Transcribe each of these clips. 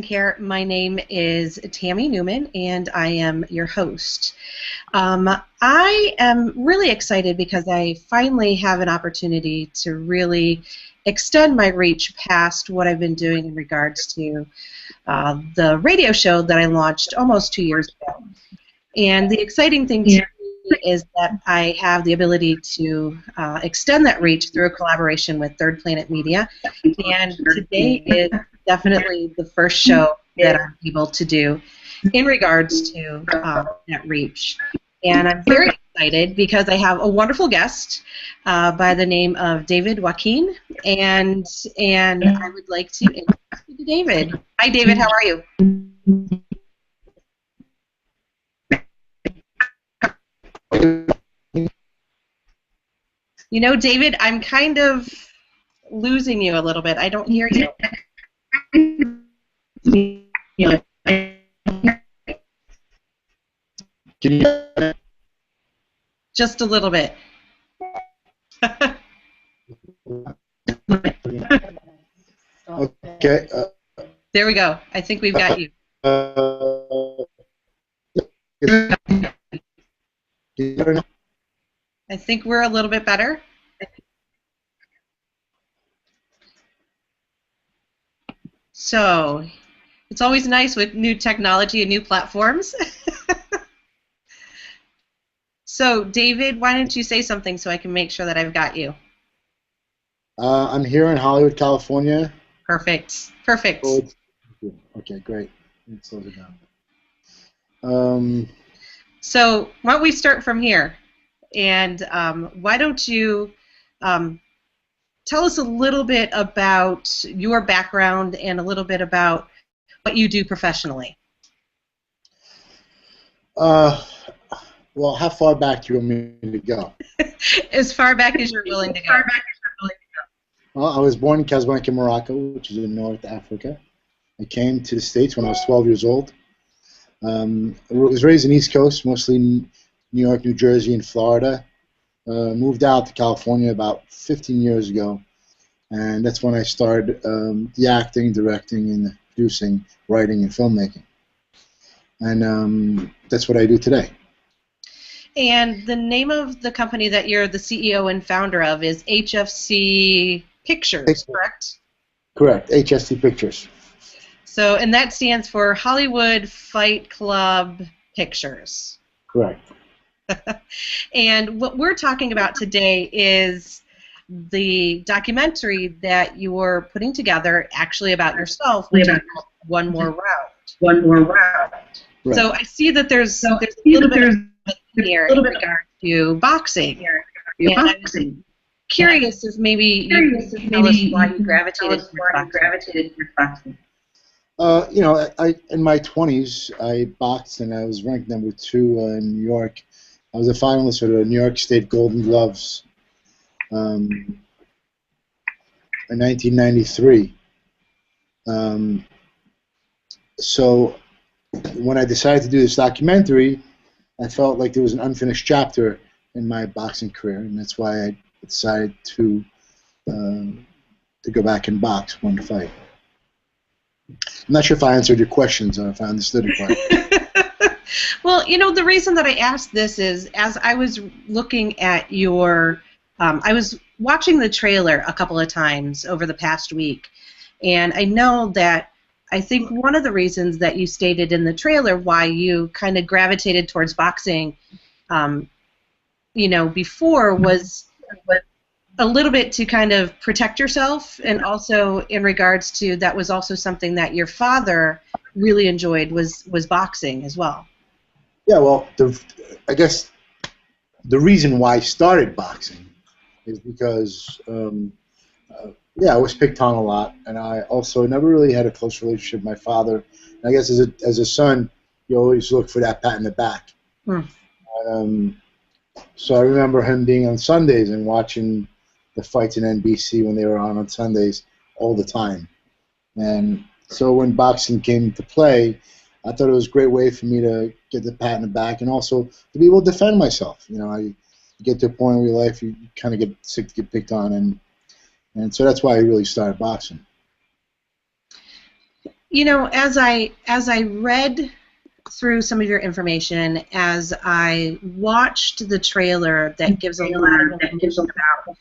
Care. My name is Tami Neumann, and I am your host. I am really excited because I finally have an opportunity to really extend my reach past what I've been doing in regards to the radio show that I launched almost 2 years ago. And the exciting thing to me is that I have the ability to extend that reach through a collaboration with Third Planet Media. And today is definitely the first show that I'm able to do in regards to that reach. And I'm very excited because I have a wonderful guest by the name of David Waknine, and I would like to introduce you to David. Hi, David. How are you? You know, David, I'm kind of losing you a little bit. I don't hear you. Can you? Just a little bit. Okay. There we go. I think we've got you. I think we're a little bit better. So, it's always nice with new technology and new platforms. So, David, why don't you say something so I can make sure that I've got you? I'm here in Hollywood, California. Perfect. Perfect. Okay, great. Let's slow it down. So, why don't we start from here? And why don't you tell us a little bit about your background and a little bit about what you do professionally? Well, how far back do you want me to go? As far back as you're willing to go. Well, I was born in Casablanca, Morocco, which is in North Africa. I came to the States when I was 12 years old. I was raised in the East Coast, mostly New York, New Jersey, and Florida. Moved out to California about 15 years ago, and that's when I started the acting, directing, and producing, writing, and filmmaking. And that's what I do today. And the name of the company that you're the CEO and founder of is HFC Pictures, correct? Correct, HFC Pictures. So, and that stands for Hollywood Fight Club Pictures. Correct. And what we're talking about today is the documentary that you're putting together, actually about yourself, which is One More Round. One More Round. Right. So I see that there's a little bit of here in regard to boxing. And I was curious if maybe you could tell us why you gravitated towards boxing. You know, in my 20s, I boxed and I was ranked number 2 in New York. I was a finalist for the New York State Golden Gloves in 1993. So when I decided to do this documentary, I felt like there was an unfinished chapter in my boxing career, and that's why I decided to go back and box, one fight. I'm not sure if I answered your questions or if I understood it quite. Well, you know, the reason that I asked this is as I was looking at your, I was watching the trailer a couple of times over the past week, and I know that I think one of the reasons that you stated in the trailer why you kind of gravitated towards boxing, you know, before was a little bit to kind of protect yourself, and also in regards to that was also something that your father really enjoyed was boxing as well. Yeah, well, I guess the reason why I started boxing is because yeah, I was picked on a lot, and I also never really had a close relationship with my father. And I guess as a son, you always look for that pat in the back. So I remember him being on Sundays and watching the fights in NBC when they were on Sundays all the time. And so when boxing came into play, I thought it was a great way for me to get the pat in the back and also to be able to defend myself. You know, you get to a point in your life you kind of get sick to get picked on, and so that's why I really started boxing. as I read through some of your information, as I watched the trailer that gives a lot of information about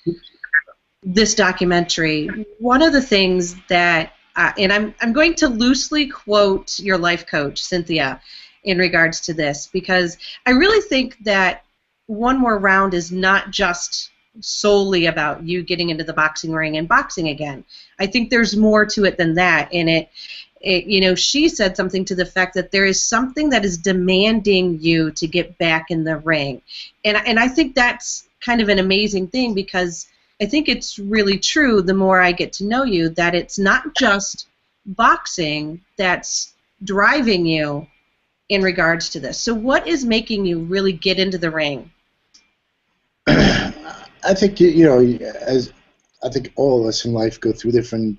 this documentary, one of the things that, and I'm going to loosely quote your life coach, Cynthia, in regards to this, because I really think that One More Round is not just solely about you getting into the boxing ring and boxing again. I think there's more to it than that, and she said something to the fact that there is something that is demanding you to get back in the ring, and I think that's kind of an amazing thing, because I think it's really true, the more I get to know you, that it's not just boxing that's driving you in regards to this. So what is making you really get into the ring? I think, as I think all of us in life go through different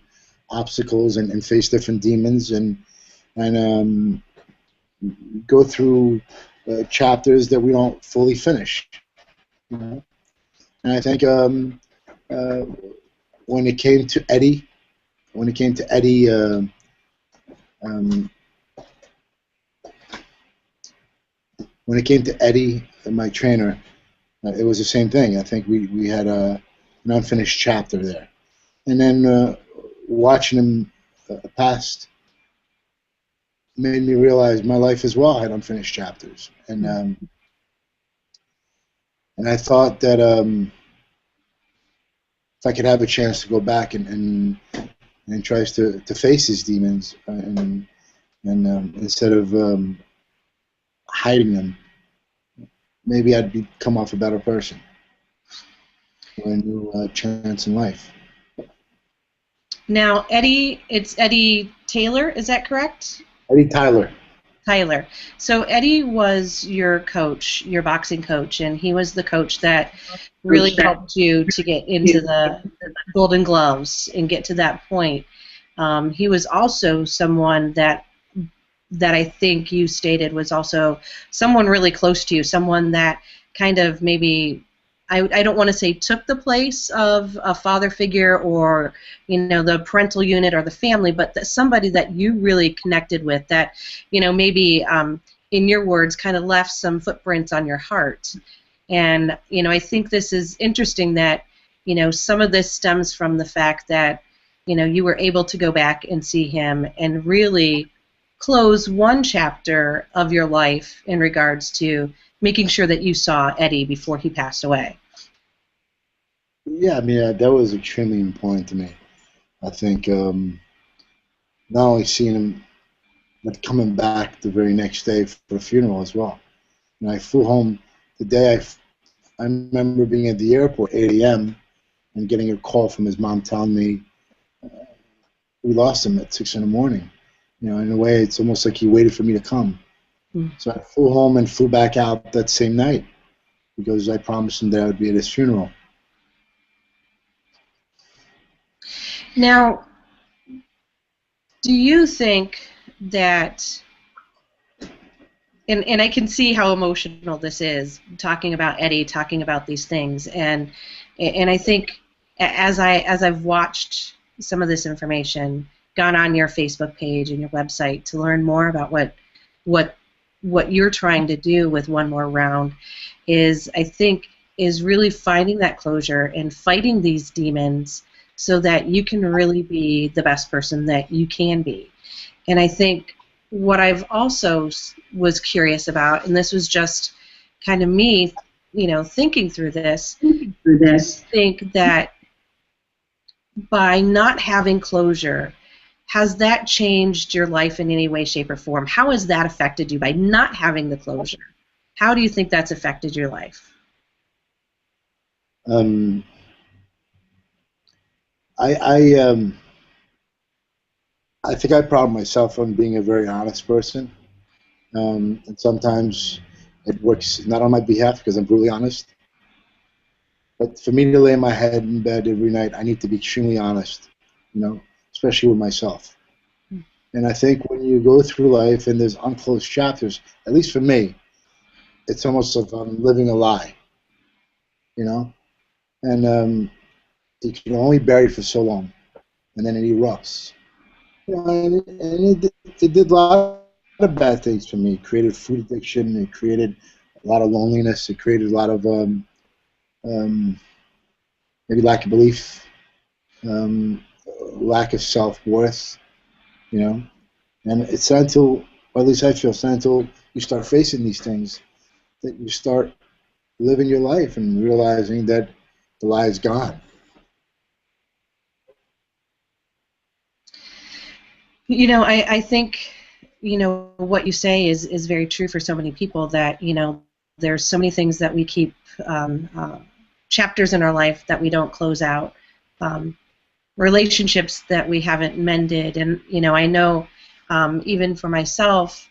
obstacles and face different demons and go through chapters that we don't fully finish. And I think when it came to Eddie, my trainer, it was the same thing. I think we had an unfinished chapter there, and then watching him pass made me realize my life as well had unfinished chapters, and I thought that if I could have a chance to go back and tries to face his demons and instead of hiding them, maybe I'd come off a better person with a new chance in life. Now, Eddie, it's Eddie Taylor, is that correct? Eddie Tyler. Tyler. So Eddie was your coach, your boxing coach, and he was the coach that really helped you to get into the Golden Gloves and get to that point. He was also someone that I think you stated was also someone really close to you, someone that kind of maybe, I don't want to say took the place of a father figure or, the parental unit or the family, but that somebody that you really connected with, that, maybe, in your words, kind of left some footprints on your heart. And, I think this is interesting that, some of this stems from the fact that, you were able to go back and see him and really close one chapter of your life in regards to making sure that you saw Eddie before he passed away. Yeah, I mean, that was extremely important to me. I think not only seeing him, but coming back the very next day for the funeral as well. And I flew home the day I remember being at the airport at 8 a.m. and getting a call from his mom telling me we lost him at 6 in the morning. In a way, it's almost like he waited for me to come. So I flew home and flew back out that same night because I promised him that I would be at his funeral. Now, do you think that, and I can see how emotional this is, talking about Eddie, talking about these things, and I think as I've watched some of this information, gone on your Facebook page and your website to learn more about what you're trying to do with One More Round, is really finding that closure and fighting these demons so that you can really be the best person that you can be. And I think what I've also was curious about, and this was just kind of me, thinking through this, I think that by not having closure, has that changed your life in any way, shape, or form? How has that affected you by not having the closure? How do you think that's affected your life? I think I pride myself on being a very honest person, and sometimes it works not on my behalf because I'm brutally honest. But for me to lay my head in bed every night, I need to be extremely honest, especially with myself. And I think when you go through life and there's unclosed chapters, at least for me, it's almost like I'm living a lie, and you can only bury it for so long, and then it erupts. It did a lot of bad things for me. It created food addiction. It created a lot of loneliness. It created a lot of um, maybe lack of belief, um, lack of self-worth, you know. And it's not until, or at least I feel, it's not until you start facing these things that you start living your life and realizing that the lie is gone. I think, what you say is very true for so many people that, there's so many things that we keep, chapters in our life that we don't close out, relationships that we haven't mended. And, I know even for myself,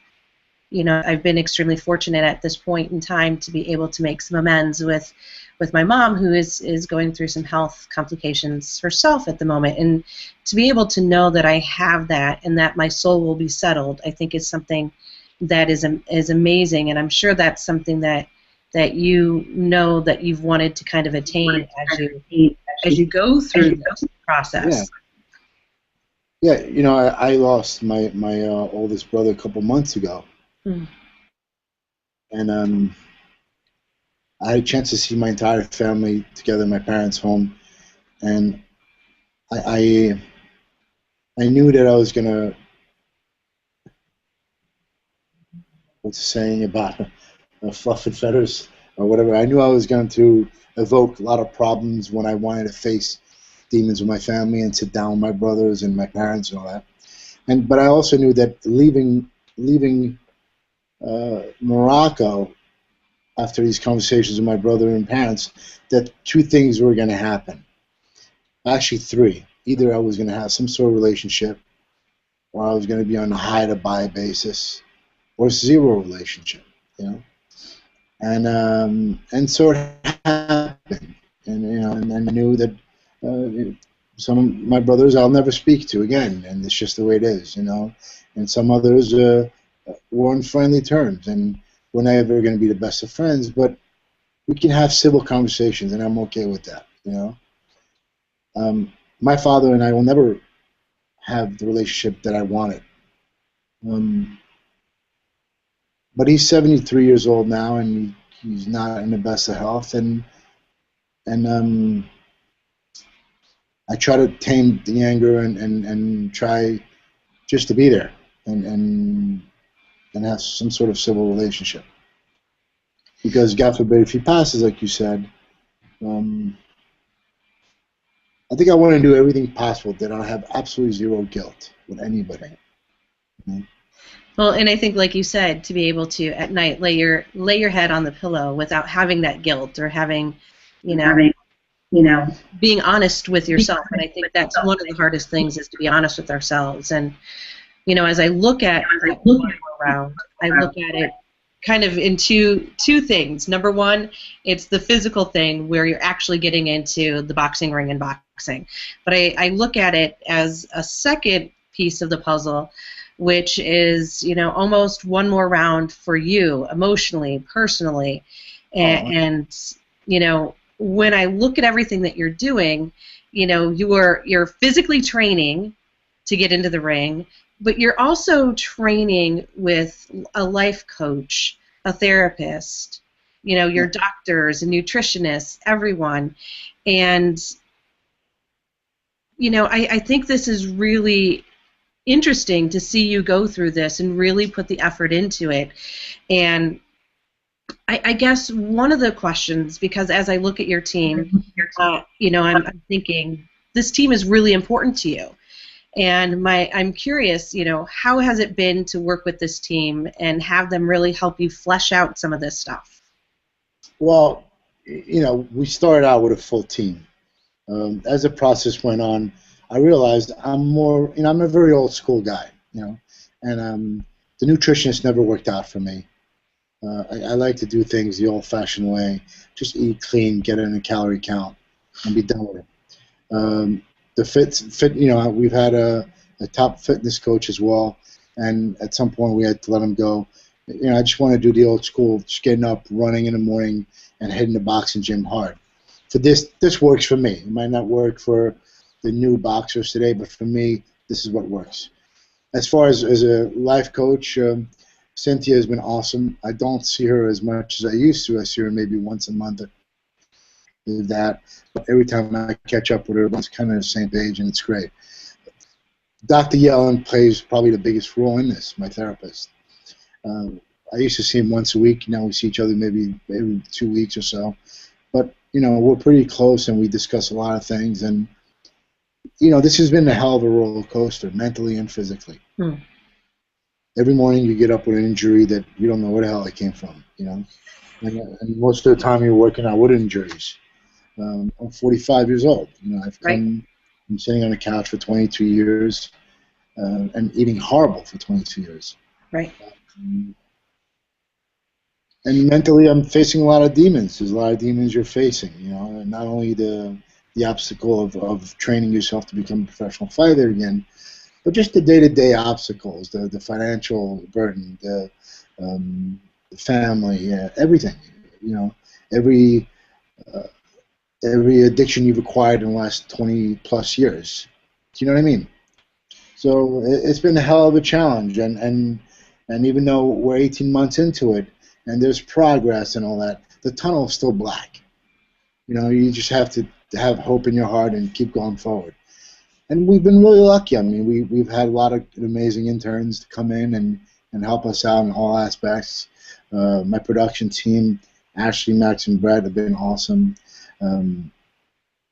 I've been extremely fortunate at this point in time to be able to make some amends with my mom, who is going through some health complications herself at the moment, and to be able to know that I have that and that my soul will be settled, I think is something that is amazing, and I'm sure that's something that that you've wanted to kind of attain as you go through this process. Yeah. I lost my oldest brother a couple months ago, Mm. and I had a chance to see my entire family together in my parents' home, and I I knew that I was gonna, what's the saying about fluff and feathers or whatever. I knew I was going to evoke a lot of problems when I wanted to face demons with my family and sit down with my brothers and my parents and all that. But I also knew that leaving Morocco after these conversations with my brother and parents, that two things were going to happen. Actually, three. Either I was going to have some sort of relationship, or I was going to be on a high to buy basis, or zero relationship. You know, and so it happened. And I knew that some of my brothers I'll never speak to again, and it's just the way it is. And some others were on friendly terms, and we're never going to be the best of friends, but we can have civil conversations, and I'm okay with that. My father and I will never have the relationship that I wanted. Um, but he's 73 years old now, and he's not in the best of health, and I try to tame the anger and try just to be there and have some sort of civil relationship. Because God forbid if he passes, like you said, I think I want to do everything possible that I have absolutely zero guilt with anybody. Well, and I think, like you said, to be able to at night lay your head on the pillow without having that guilt or having, being honest with yourself. And I think that's one of the hardest things, is to be honest with ourselves. And as I look at that around, I look at it kind of in two things. Number one, it's the physical thing where you're actually getting into the boxing ring and boxing. But I look at it as a second piece of the puzzle, which is, almost one more round for you emotionally, personally. And when I look at everything that you're doing, you're physically training to get into the ring, but you're also training with a life coach, a therapist, your doctors and nutritionists, everyone. And, I think this is really interesting to see you go through this and really put the effort into it. And I guess one of the questions, because as I look at your team, I'm thinking this team is really important to you. And I'm curious, how has it been to work with this team and have them really help you flesh out some of this stuff? Well, we started out with a full team. As the process went on, I realized I'm a very old school guy, and the nutritionist never worked out for me. I like to do things the old-fashioned way, just eat clean, get in a calorie count, and be done with it. The fit, we've had a top fitness coach as well, and at some point we had to let him go. I just want to do the old school, just getting up, running in the morning, and hitting the boxing gym hard. So this works for me. It might not work for the new boxers today, but for me, this is what works. as far as a life coach, Cynthia has been awesome. I don't see her as much as I used to. I see her maybe once a month, if that. But every time I catch up with her, everyone's kind of the same page, and it's great. Dr. Yellen plays probably the biggest role in this, my therapist. I used to see him once a week. Now we see each other maybe every 2 weeks or so. But, we're pretty close, and we discuss a lot of things. And, this has been a hell of a roller coaster, mentally and physically. Every morning you get up with an injury that you don't know where the hell it came from, And most of the time you're working out with injuries. I'm 45 years old. I've come from sitting on a couch for 22 years and eating horrible for 22 years. Right. And mentally, I'm facing a lot of demons. There's a lot of demons you're facing, and not only the obstacle of training yourself to become a professional fighter again, but just the day-to-day obstacles, the financial burden, the family, everything. Every addiction you've acquired in the last 20+ years. Do you know what I mean? So it's been a hell of a challenge, and even though we're 18 months into it, and there's progress and all that, the tunnel is still black. You just have to have hope in your heart and keep going forward. And we've been really lucky. I mean, we've had a lot of amazing interns to come in and help us out in all aspects. My production team, Ashley, Max, and Brett, have been awesome.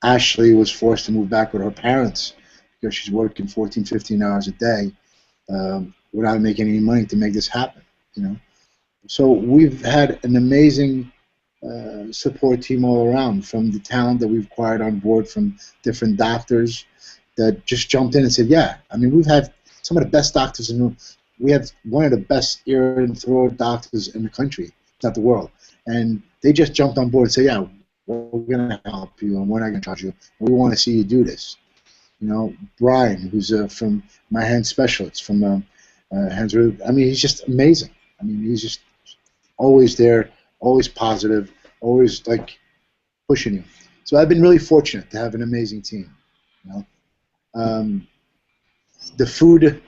Ashley was forced to move back with her parents because she's working 14, 15 hours a day without making any money to make this happen, So we've had an amazing support team all around, from the talent that we've acquired on board from different doctors that just jumped in and said, yeah, I mean, we've had some of the best doctors we have one of the best ear and throat doctors in the country, if not the world. And they just jumped on board and said, yeah, we're going to help you and we're not going to charge you. We want to see you do this. Brian, who's from My Hand Specialist, from Hands. I mean, he's just amazing. I mean, he's just always there, always positive, always pushing you. So I've been really fortunate to have an amazing team. The food.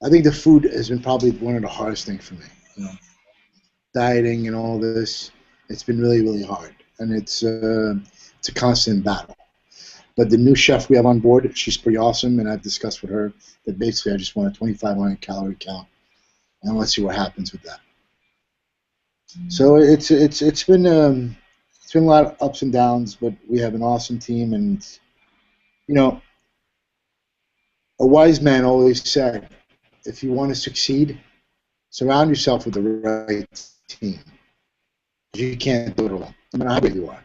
I think the food has been probably one of the hardest things for me. Dieting and all this, it's been really, really hard, and it's a constant battle. But the new chef we have on board, she's pretty awesome, and I've discussed with her that basically I just want a 2,500 calorie count, and let's see what happens with that. So it's been a lot of ups and downs, but we have an awesome team, and a wise man always said, if you want to succeed, surround yourself with the right team. You can't do it alone, no matter how great you are.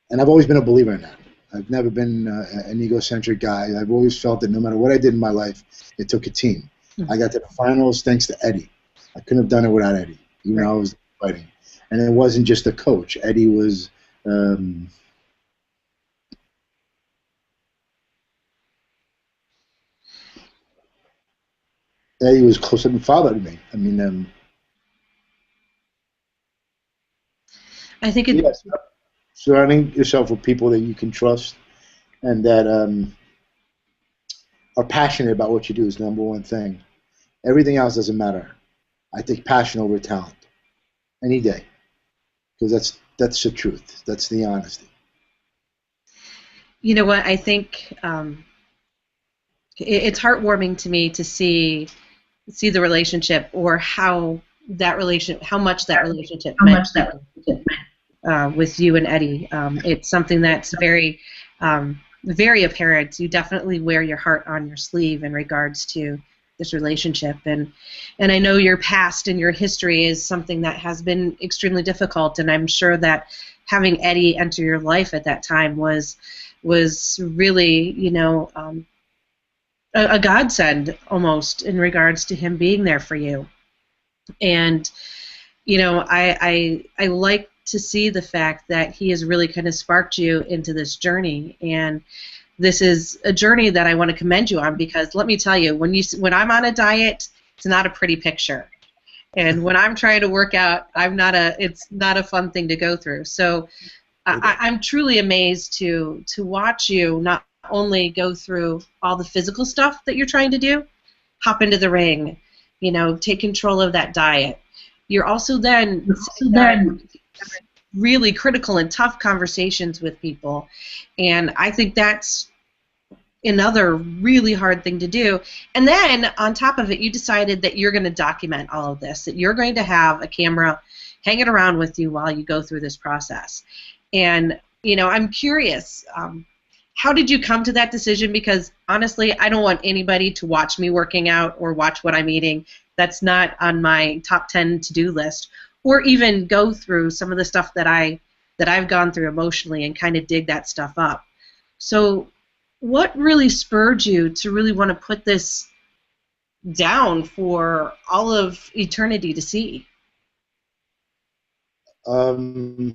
And I've always been a believer in that. I've never been an egocentric guy. I've always felt that no matter what I did in my life, it took a team. I got to the finals thanks to Eddie. I couldn't have done it without Eddie, even though I was fighting. And it wasn't just a coach. Eddie was Eddie was closer than father to me. I mean, I think it. Yes, surrounding yourself with people that you can trust and that are passionate about what you do is the number one thing. Everything else doesn't matter. I take passion over talent any day, because that's the truth. That's the honesty. You know what? I think it's heartwarming to me to see the relationship, or how much that relationship meant with you and Eddie. It's something that's very very apparent. You definitely wear your heart on your sleeve in regards to this relationship, and I know your past and your history is something that has been extremely difficult, and I'm sure that having Eddie enter your life at that time was really, a godsend almost, in regards to him being there for you. And I like to see the fact that he has really kind of sparked you into this journey, and this is a journey that I want to commend you on, because let me tell you, when I'm on a diet, it's not a pretty picture, and when I'm trying to work out, it's not a fun thing to go through. So I'm truly amazed to watch you not only go through all the physical stuff that you're trying to do, hop into the ring, you know, take control of that diet. You're also then really critical and tough conversations with people, and I think that's another really hard thing to do. And then on top of it, you decided that you're going to document all of this, that you're going to have a camera hanging around with you while you go through this process. And, you know, I'm curious, how did you come to that decision? Because honestly, I don't want anybody to watch me working out or watch what I'm eating. That's not on my top 10 to-do list, or even go through some of the stuff that I've gone through emotionally and kind of dig that stuff up. So what really spurred you to really want to put this down for all of eternity to see? You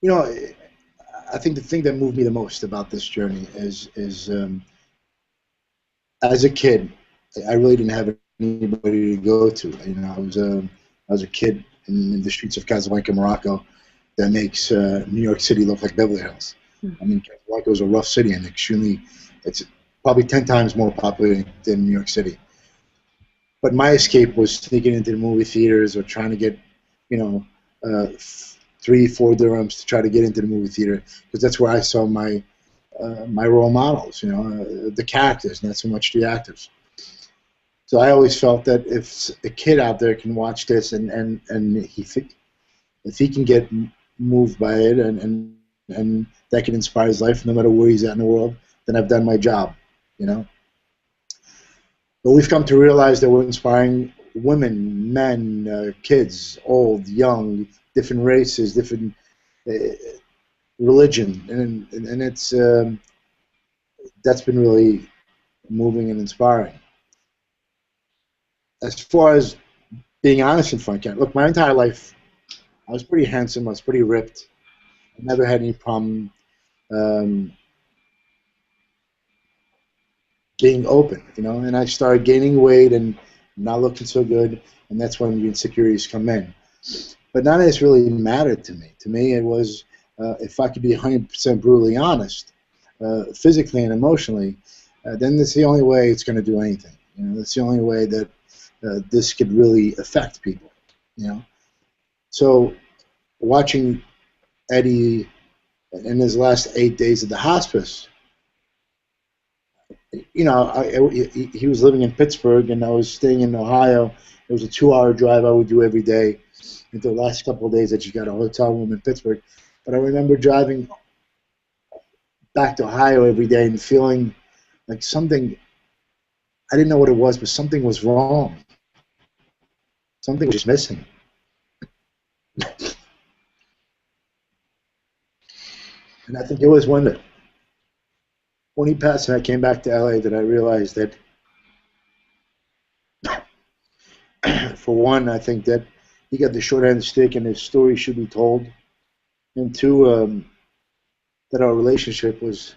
know, I think the thing that moved me the most about this journey is as a kid, I really didn't have anybody to go to. You know, I was a kid in the streets of Casablanca, Morocco, that makes New York City look like Beverly Hills. I mean, Casablanca was a rough city and it's probably 10 times more popular than New York City. But my escape was sneaking into the movie theaters or trying to get, you know, 3-4 dirhams to try to get into the movie theater, because that's where I saw my role models, you know, the characters, not so much the actors. So I always felt that if a kid out there can watch this and if he can get moved by it and that can inspire his life no matter where he's at in the world, then I've done my job, you know. But we've come to realize that we're inspiring women, men, kids, old, young, different races, different religion, and it's that's been really moving and inspiring. As far as being honest in front of look, my entire life, I was pretty handsome, I was pretty ripped, I never had any problem being open, you know, and I started gaining weight and not looking so good, and that's when the insecurities come in. But none of this really mattered to me. To me, it was if I could be 100% brutally honest, physically and emotionally, then that's the only way it's going to do anything. You know, that's the only way that this could really affect people. You know, so watching Eddie in his last 8 days at the hospice, you know, he was living in Pittsburgh and I was staying in Ohio. It was a 2-hour drive I would do every day. Until the last couple of days, I just got a hotel room in Pittsburgh. But I remember driving back to Ohio every day and feeling like something, I didn't know what it was, but something was wrong. Something was just missing. And I think it was when he passed and I came back to LA that I realized that, for one, I think that he got the short end of the stick and his story should be told. And two, that our relationship was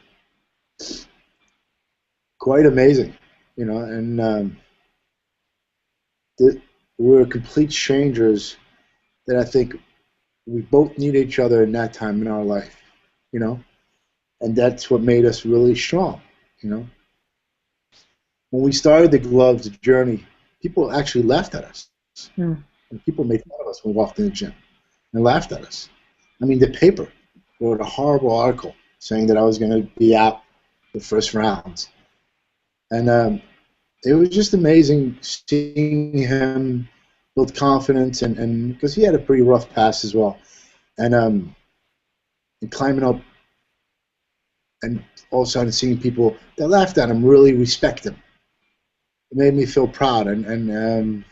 quite amazing, you know, and we were complete strangers that I think we both needed each other in that time in our life, you know, and that's what made us really strong, you know. When we started the Gloves journey, people actually laughed at us. And people made fun of us when we walked in the gym and laughed at us. I mean, the paper wrote a horrible article saying that I was going to be out the first rounds. And it was just amazing seeing him build confidence and because he had a pretty rough past as well. And climbing up and all of a sudden seeing people that laughed at him really respect him. It made me feel proud and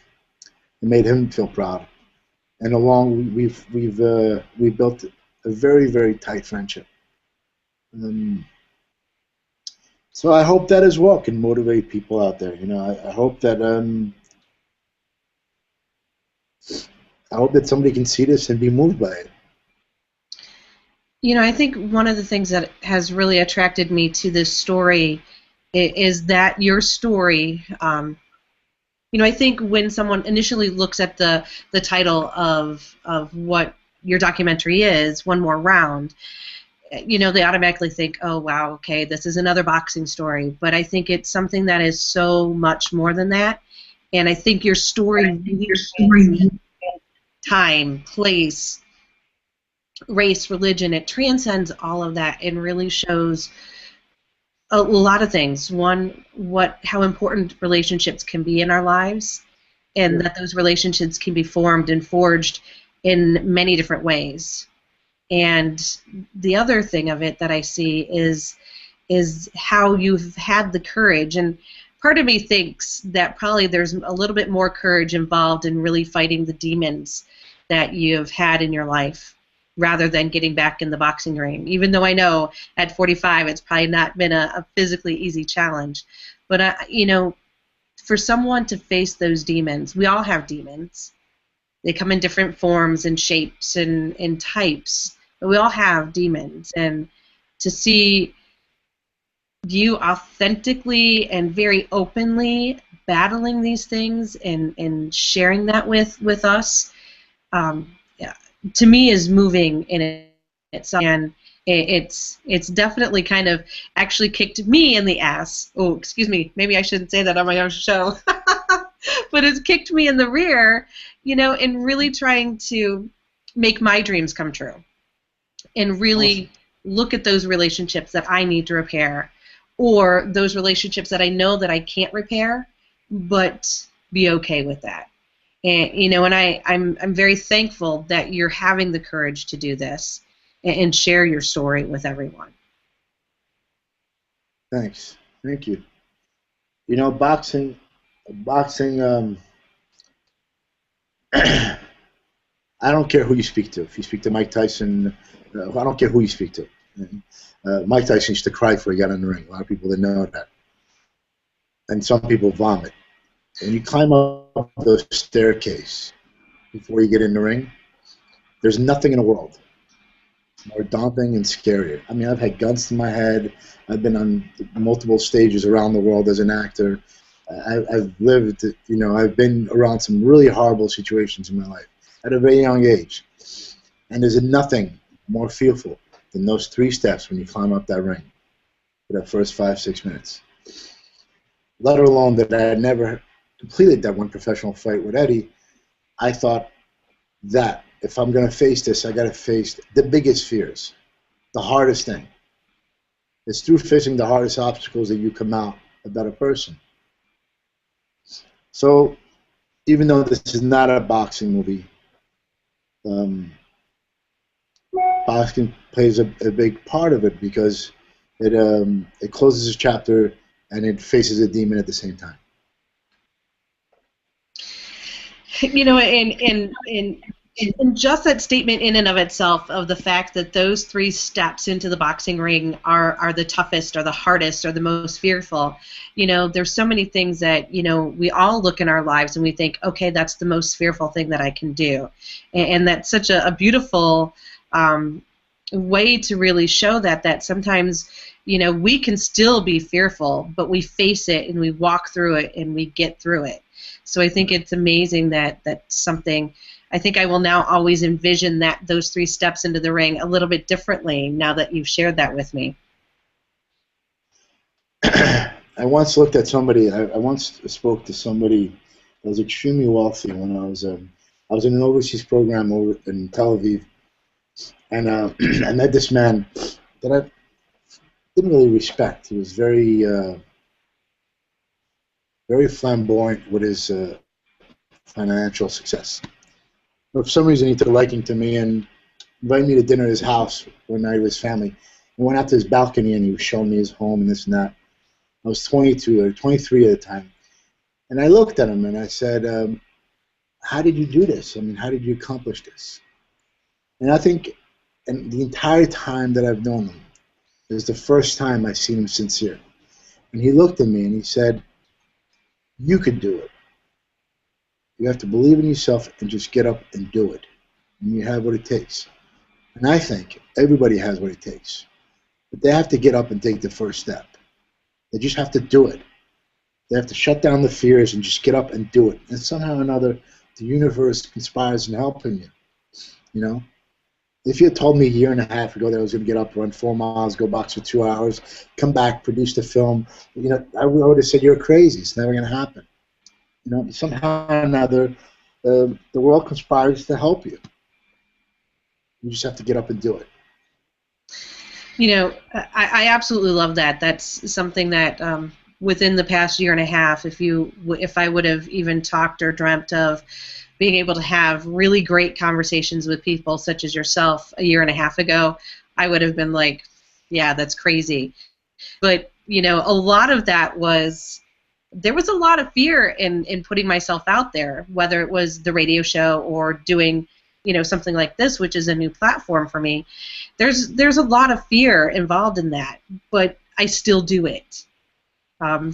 it made him feel proud. And along we've built a very, very tight friendship. So I hope that as well can motivate people out there. You know, I hope that somebody can see this and be moved by it. You know, I think one of the things that has really attracted me to this story is that your story I think when someone initially looks at the title of what your documentary is, One More Round, they automatically think, oh, wow, okay, this is another boxing story. But I think it's something that is so much more than that. And I think your story really time, place, race, religion, it transcends all of that and really shows a lot of things. One, how important relationships can be in our lives, and that those relationships can be formed and forged in many different ways. And the other thing of it that I see is how you've had the courage. And part of me thinks that probably there's a little bit more courage involved in really fighting the demons that you've had in your life rather than getting back in the boxing ring. Even though I know at 45 it's probably not been a physically easy challenge. But, for someone to face those demons, we all have demons. They come in different forms and shapes and types. But we all have demons. And to see you authentically and very openly battling these things and sharing that with us, to me is moving in itself. And it's definitely kind of actually kicked me in the ass. Oh, excuse me, maybe I shouldn't say that on my own show. But it's kicked me in the rear, in really trying to make my dreams come true. And really look at those relationships that I need to repair, or those relationships that I know that I can't repair, but be okay with that. And I'm very thankful that you're having the courage to do this and share your story with everyone. Thanks. Thank you. Boxing. I don't care who you speak to. If you speak to Mike Tyson, I don't care who you speak to. Mike Tyson used to cry before he got in the ring. A lot of people didn't know that. And some people vomit. When you climb up the staircase before you get in the ring, there's nothing in the world more daunting and scarier. I mean, I've had guns to my head. I've been on multiple stages around the world as an actor. I've lived, I've been around some really horrible situations in my life at a very young age. And there's nothing more fearful than those 3 steps when you climb up that ring for that first 5-6 minutes. Let alone that I had never completed that one professional fight with Eddie. I thought that if I'm going to face this, I got to face the biggest fears, the hardest thing. It's through facing the hardest obstacles that you come out a better person. So, even though this is not a boxing movie, boxing plays a big part of it because it closes a chapter and it faces a demon at the same time. And just that statement in and of itself of the fact that those 3 steps into the boxing ring are the toughest or the hardest or the most fearful. There's so many things that, we all look in our lives and we think, okay, that's the most fearful thing that I can do. And that's such a beautiful way to really show that sometimes, we can still be fearful, but we face it and we walk through it and we get through it. So I think it's amazing that's something. I think I will now always envision those 3 steps into the ring a little bit differently now that you've shared that with me. I once looked at somebody. I once spoke to somebody that was extremely wealthy when I was in an overseas program over in Tel Aviv, and I met this man that I didn't really respect. He was very flamboyant with his financial success. But for some reason, he took a liking to me and invited me to dinner at his house one night with his family. We went out to his balcony and he was showing me his home and this and that. I was 22 or 23 at the time. And I looked at him and I said, how did you do this? I mean, how did you accomplish this? And I think and the entire time that I've known him, it was the first time I've seen him sincere. And he looked at me and he said, you could do it. You have to believe in yourself and just get up and do it. And you have what it takes. And I think everybody has what it takes. But they have to get up and take the first step. They just have to do it. They have to shut down the fears and just get up and do it. And somehow or another, the universe conspires in helping you. You know, if you had told me a year and a half ago that I was going to get up, run 4 miles, go box for 2 hours, come back, produce the film, you know, I would have said you're crazy. It's never going to happen. You know, somehow or another, the world conspires to help you. You just have to get up and do it. You know, I absolutely love that. That's something that within the past year and a half, if I would have even talked or dreamt of being able to have really great conversations with people such as yourself a year and a half ago, I would have been like, yeah, that's crazy. But, you know, a lot of that there was a lot of fear in putting myself out there, whether it was the radio show or doing, you know, something like this, which is a new platform for me. There's a lot of fear involved in that, but I still do it.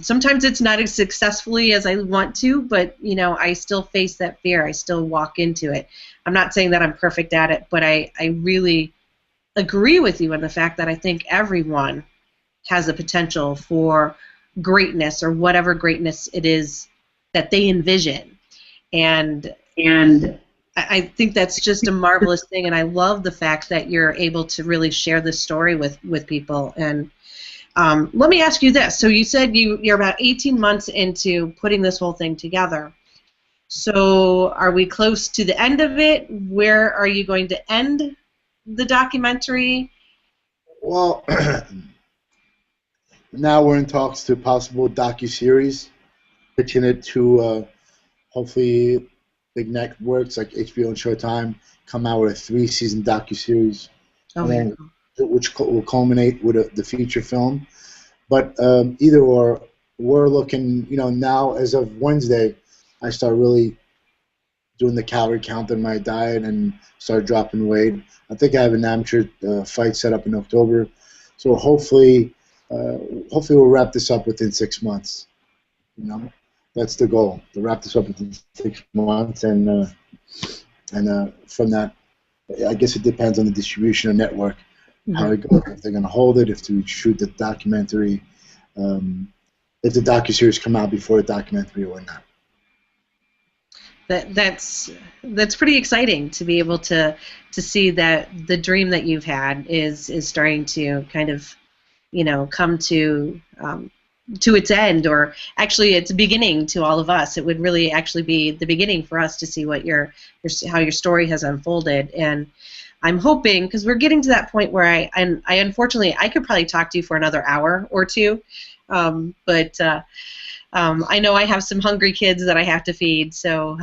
Sometimes it's not as successfully as I want to, but, you know, I still face that fear. I still walk into it. I'm not saying that I'm perfect at it, but I really agree with you in the fact that I think everyone has the potential for greatness or whatever greatness it is that they envision. And I think that's just a marvelous thing, and I love the fact that you're able to really share this story with people. And let me ask you this. So you said you're about 18 months into putting this whole thing together. So are we close to the end of it? Where are you going to end the documentary? Well, now we're in talks to possible docuseries, pitching it to hopefully big networks like HBO and Showtime come out with a 3-season docuseries, which will culminate with the feature film. But either or, we're looking, you know, now as of Wednesday, I start really doing the calorie count on my diet and start dropping weight. I think I have an amateur fight set up in October, so hopefully we'll wrap this up within 6 months. You know, that's the goal, to wrap this up within 6 months, and from that, I guess it depends on the distribution or network, how it goes, if they're going to hold it, if to shoot the documentary, if the docuseries come out before the documentary or not. That's pretty exciting to be able to see that the dream that you've had is starting to kind of, you know, come to its end, or actually it's beginning to all of us. It would really actually be the beginning for us to see what how your story has unfolded. And I'm hoping, because we're getting to that point where I unfortunately I could probably talk to you for another hour or two, but I know I have some hungry kids that I have to feed, so.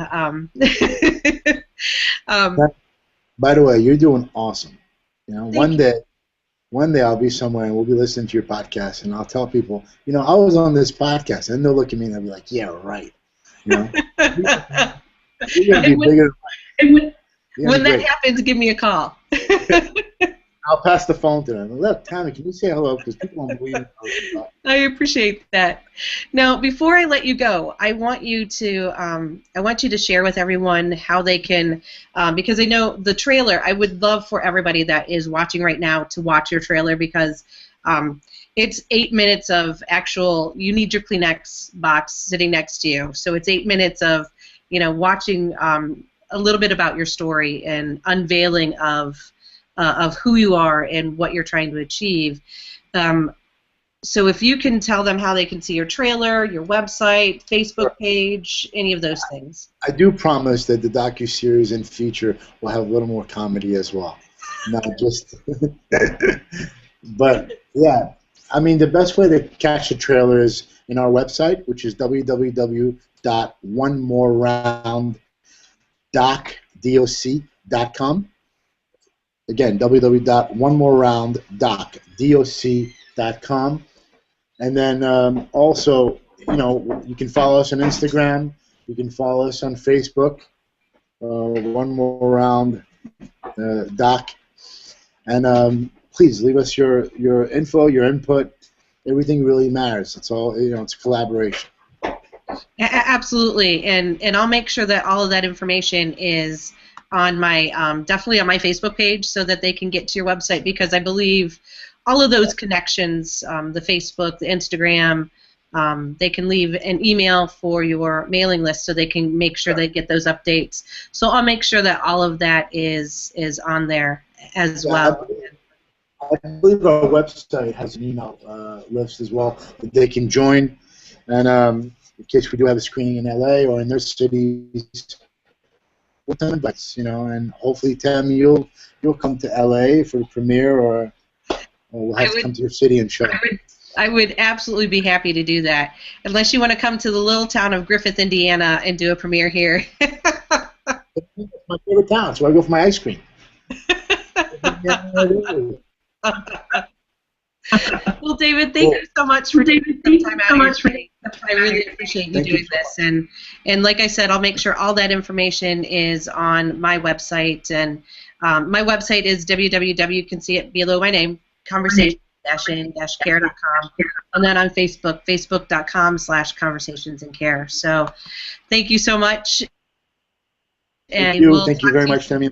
By the way, you're doing awesome. You know, Thank you. One day I'll be somewhere and we'll be listening to your podcast, and I'll tell people, you know, I was on this podcast, and they'll look at me and they'll be like, yeah, right. You know, you're gonna be bigger. When that happens, give me a call. I'll pass the phone to them. Look, Tami, can you say hello? Because people don't believe me. I appreciate that. Now, before I let you go, I want you to share with everyone how they can, because I know the trailer. I would love for everybody that is watching right now to watch your trailer, because it's 8 minutes of actual. You need your Kleenex box sitting next to you, so it's 8 minutes of, you know, watching a little bit about your story and unveiling of who you are and what you're trying to achieve. So if you can tell them how they can see your trailer, your website, Facebook page, any of those things. I do promise that the docuseries and feature will have a little more comedy as well. Not just... But, yeah, I mean, the best way to catch the trailer is in our website, which is www.onemorerounddoc.com. Again, www.onemorerounddoc.com. And then also, you know, you can follow us on Instagram. You can follow us on Facebook, One More Round Doc. And please leave us your info, your input. Everything really matters. It's all, you know, it's a collaboration. Absolutely, and I'll make sure that all of that information is on my definitely on my Facebook page, so that they can get to your website, because I believe all of those connections, the Facebook, the Instagram, they can leave an email for your mailing list so they can make sure they get those updates. So I'll make sure that all of that is on there as well. I believe our website has an email list as well that they can join, and in case we do have a screening in LA or in their cities, we'll send invites, and hopefully, Tami, you'll come to LA for the premiere, or we'll have to come to your city and show. I would absolutely be happy to do that, unless you want to come to the little town of Griffith, Indiana, and do a premiere here. It's my favorite town, so I go for my ice cream. Well, David, thank you so much for taking some time out of your day. I really appreciate you doing this. And like I said, I'll make sure all that information is on my website. And my website is www, you can see it below my name, conversation-in-care.com. And then on Facebook, facebook.com/conversationsincare. So thank you so much. Thank you very much, Tami.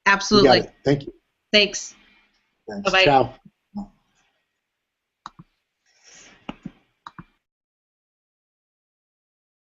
Absolutely. Thank you. Thanks. Thanks. Bye-bye. Ciao.